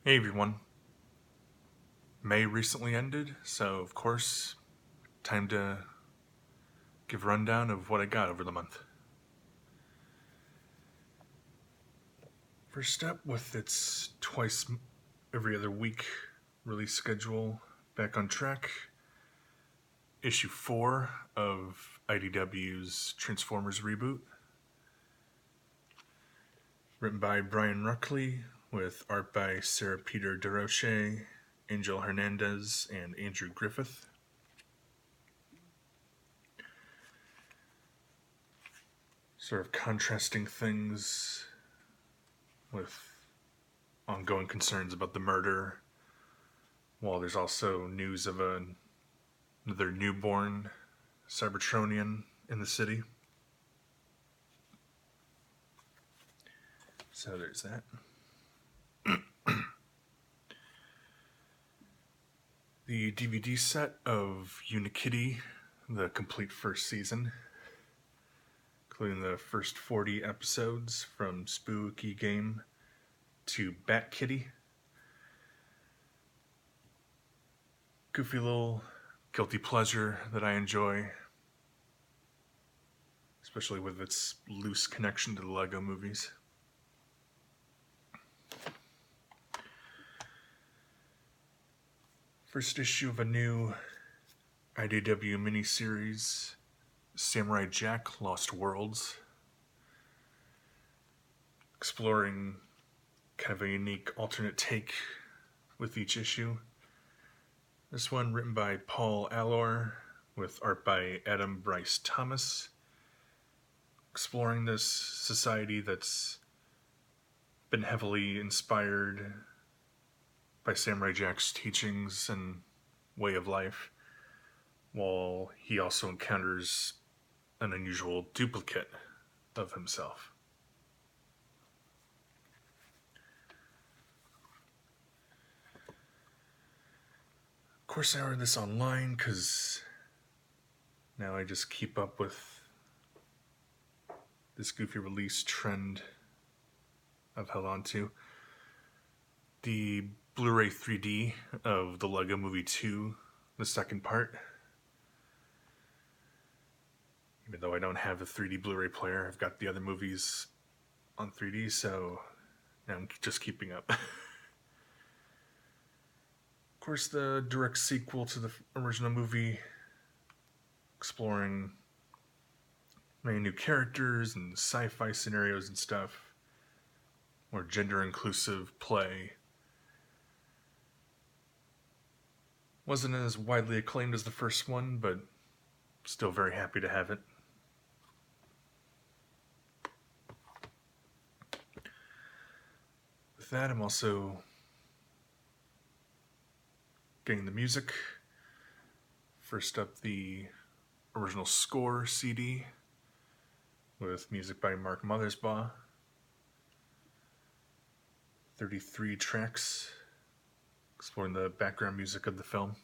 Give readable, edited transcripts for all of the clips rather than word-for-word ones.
Hey everyone. May recently ended, so of course, time to give a rundown of what I got over the month. First up, with its twice every other week release schedule back on track, issue 4 of IDW's Transformers reboot. Written by Brian Ruckley, with art by Sarah Peter DeRoche, Angel Hernandez, and Andrew Griffith. Sort of contrasting things with ongoing concerns about the murder, while there's also news of another newborn Cybertronian in the city. So there's that. The DVD set of Unikitty, the complete first season, including the first 40 episodes from Spooky Game to Bat Kitty. Goofy little guilty pleasure that I enjoy, especially with its loose connection to the Lego movies. First issue of a new IDW miniseries, Samurai Jack Lost Worlds, exploring kind of a unique alternate take with each issue. This one written by Paul Allor, with art by Adam Bryce Thomas, exploring this society that's been heavily inspired by Samurai Jack's teachings and way of life, while he also encounters an unusual duplicate of himself. Of course, I ordered this online because now I just keep up with this goofy release trend I've held on to. The Blu-ray 3D of the Lego Movie 2, the second part. Even though I don't have a 3D Blu-ray player, I've got the other movies on 3D, so now I'm just keeping up. Of course, the direct sequel to the original movie, exploring many new characters and sci-fi scenarios and stuff, more gender-inclusive play. Wasn't as widely acclaimed as the first one, but still very happy to have it. With that, I'm also getting the music. First up, the original score CD with music by Mark Mothersbaugh. 33 tracks exploring the background music of the film.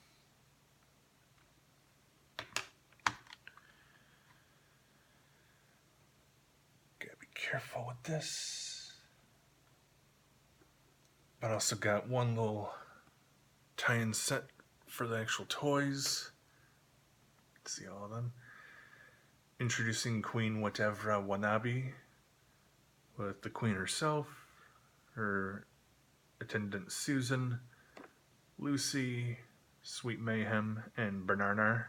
Gotta be careful with this. But I also got one little tie-in set for the actual toys. Let's see all of them. Introducing Queen Watevra Wa'Nabi, with the Queen herself, her attendant Susan, Lucy, Sweet Mayhem, and Bernarnar.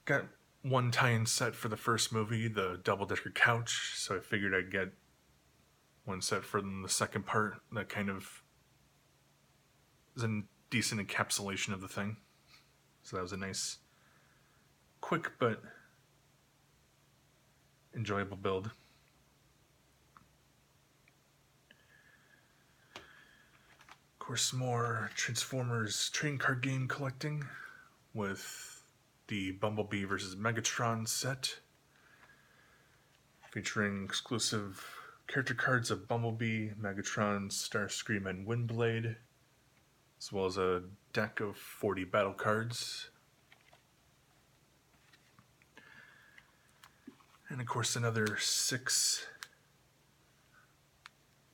Got one tie-in set for the first movie, the double-decker couch, so I figured I'd get one set for the second part that kind of is a decent encapsulation of the thing. So that was a nice, quick but enjoyable build. Of course, more Transformers trading card game collecting with the Bumblebee vs. Megatron set, featuring exclusive character cards of Bumblebee, Megatron, Starscream, and Windblade, as well as a deck of 40 battle cards. And of course another 6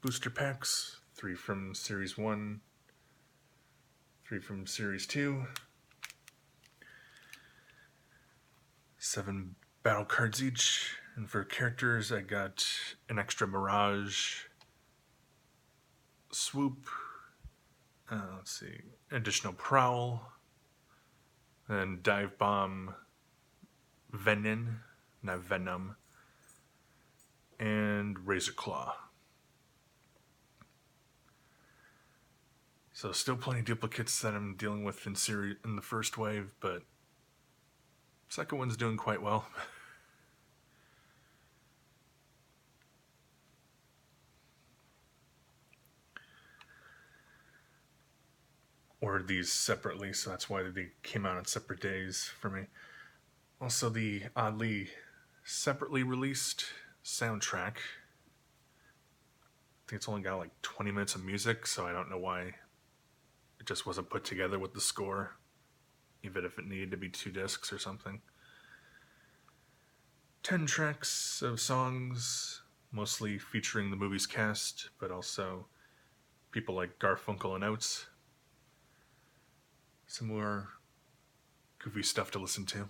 booster packs, 3 from Series 1, 3 from Series 2, 7 battle cards each. And for characters, I got an extra Mirage, Swoop, let's see, additional Prowl, and Dive Bomb, Venom, not Venom, and Razor Claw. So still plenty of duplicates that I'm dealing with in the first wave, but second one's doing quite well. Ordered these separately, so that's why they came out on separate days for me. Also, the oddly separately released soundtrack. I think it's only got like 20 minutes of music, so I don't know why it just wasn't put together with the score, even if it needed to be 2 discs or something. 10 tracks of songs, mostly featuring the movie's cast, but also people like Garfunkel and Oates. Some more goofy stuff to listen to.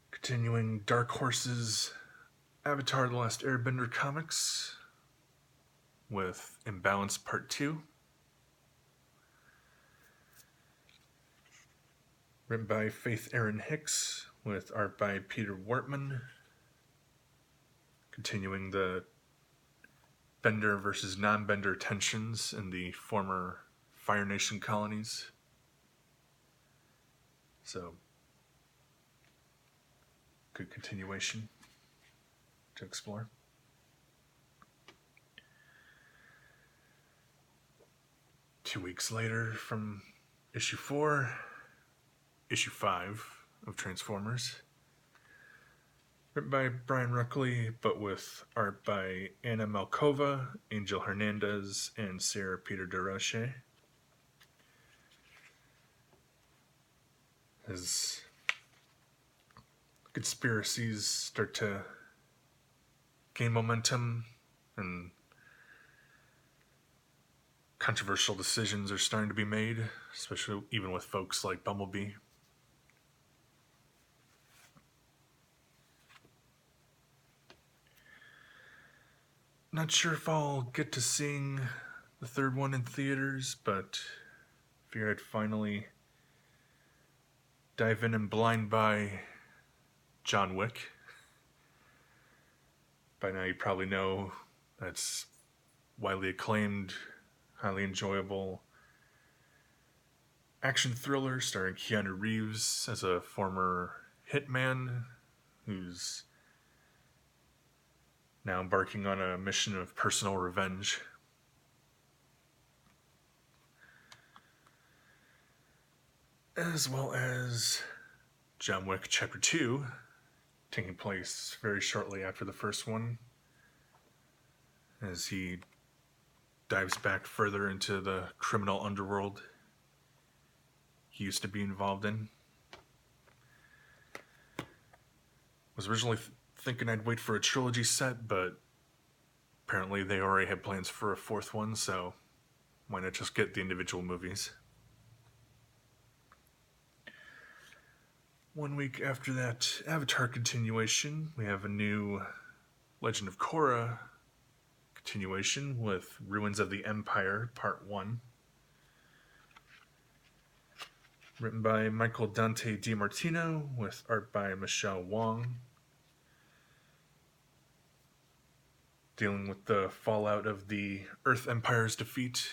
Continuing Dark Horse's Avatar: The Last Airbender comics with Imbalance Part 2. Written by Faith Erin Hicks with art by Peter Wortman. Continuing the Bender versus non-Bender tensions in the former Fire Nation colonies. So, good continuation to explore. Two weeks later from issue 4, issue 5 of Transformers. Written by Brian Ruckley, but with art by Anna Malkova, Angel Hernandez, and Sarah Peter DeRoche. As conspiracies start to gain momentum and controversial decisions are starting to be made, especially even with folks like Bumblebee. Not sure if I'll get to seeing the third one in theaters, but figured I'd finally dive in and blind buy John Wick. By now you probably know that's widely acclaimed, highly enjoyable action thriller starring Keanu Reeves as a former hitman who's now embarking on a mission of personal revenge. As well as John Wick Chapter 2, taking place very shortly after the first one, as he dives back further into the criminal underworld he used to be involved in. Was originally thinking I'd wait for a trilogy set, but apparently they already had plans for a 4th one, so why not just get the individual movies? 1 week after that Avatar continuation, we have a new Legend of Korra continuation with Ruins of the Empire Part 1. Written by Michael Dante DiMartino with art by Michelle Wong. Dealing with the fallout of the Earth Empire's defeat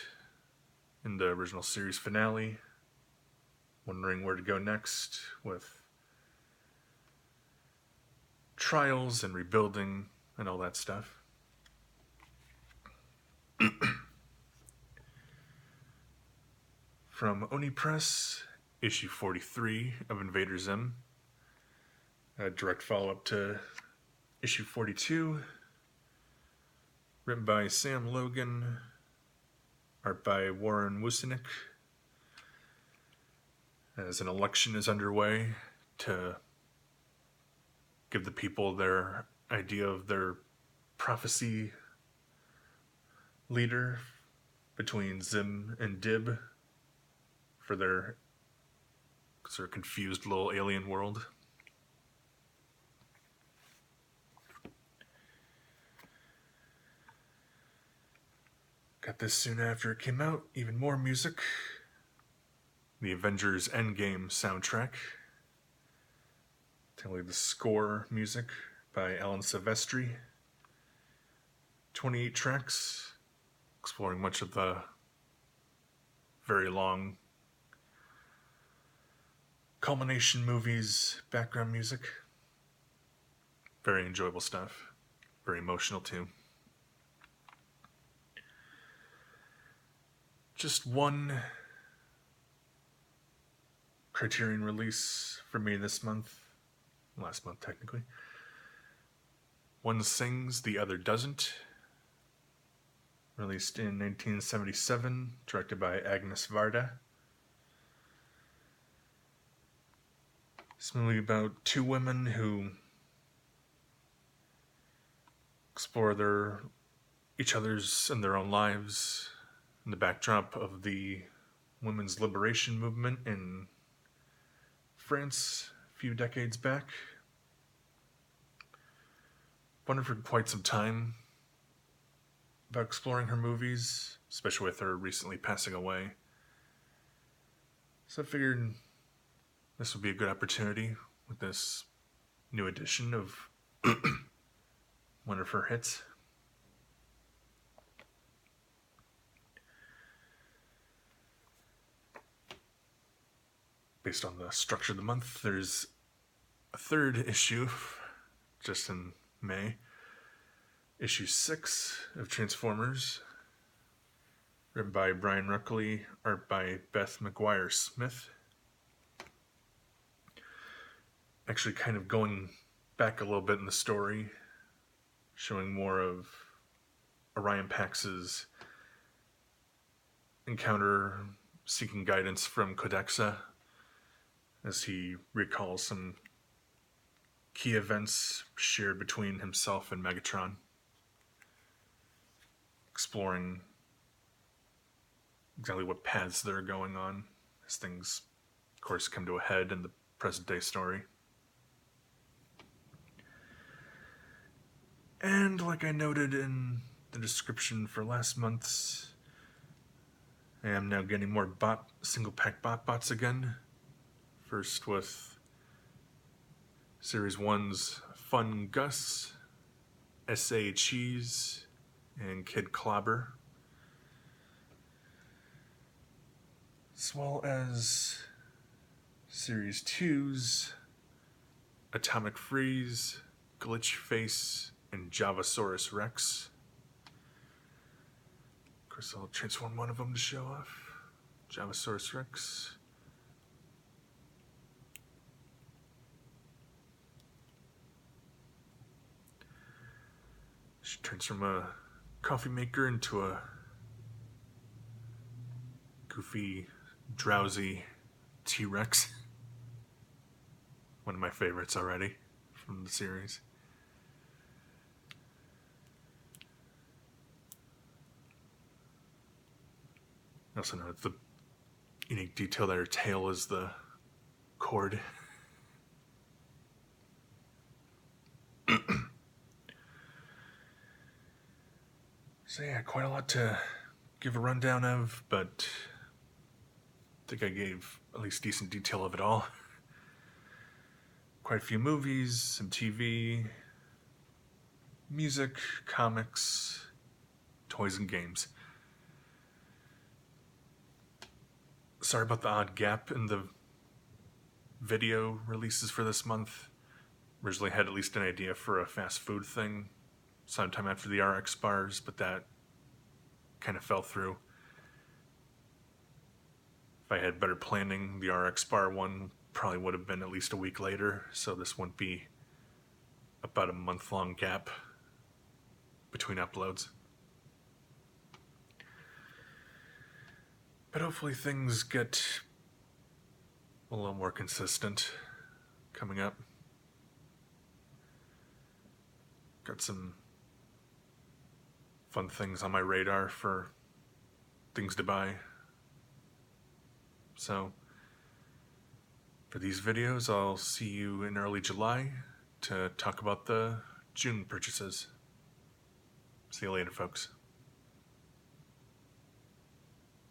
in the original series finale. Wondering where to go next with trials and rebuilding and all that stuff. From Oni Press, issue 43 of Invader Zim. A direct follow-up to issue 42. Written by Sam Logan. Art by Warren Wusinik. as an election is underway to give the people their idea of their prophecy leader between Zim and Dib for their sort of confused little alien world. Got this soon after it came out. Even more music. The Avengers Endgame soundtrack. Technically the score music by Alan Silvestri. 28 tracks, exploring much of the very long culmination movies, background music. Very enjoyable stuff. Very emotional too. Just one Criterion release for me this month. Last month, technically. One sings, the other doesn't. Released in 1977, directed by Agnes Varda. It's a movie about two women who explore each other's and their own lives in the backdrop of the women's liberation movement in France a few decades back. Wondered for quite some time about exploring her movies, especially with her recently passing away. So I figured this would be a good opportunity with this new edition of one of her hits. Based on the structure of the month, there's a third issue just in May. Issue 6 of Transformers, written by Brian Ruckley, art by Beth McGuire-Smith. Actually kind of going back a little bit in the story, showing more of Orion Pax's encounter seeking guidance from Codexa as he recalls some key events shared between himself and Megatron. Exploring exactly what paths they're going on as things, of course, come to a head in the present day story. And like I noted in the description for last month's, I am now getting more single pack bots again. First with Series 1's Fun Gus, S.A. Cheese, and Kid Clobber, as well as Series 2's Atomic Freeze, Glitch Face, and Javasaurus Rex. Of course, I'll transform one of them to show off. Javasaurus Rex. She turns from a coffee maker into a goofy, drowsy T-Rex. One of my favorites already from the series. I also note the unique detail that her tail is the cord. So yeah, quite a lot to give a rundown of, but I think I gave at least decent detail of it all. Quite a few movies, some TV, music, comics, toys, and games. Sorry about the odd gap in the video releases for this month. Originally had at least an idea for a fast food thing sometime after the RX bars, but that kind of fell through. If I had better planning, the RX bar one probably would have been at least a week later, so this wouldn't be about a month-long gap between uploads. But hopefully things get a little more consistent coming up. Got some fun things on my radar for things to buy. So, for these videos, I'll see you in early July to talk about the June purchases. See you later, folks.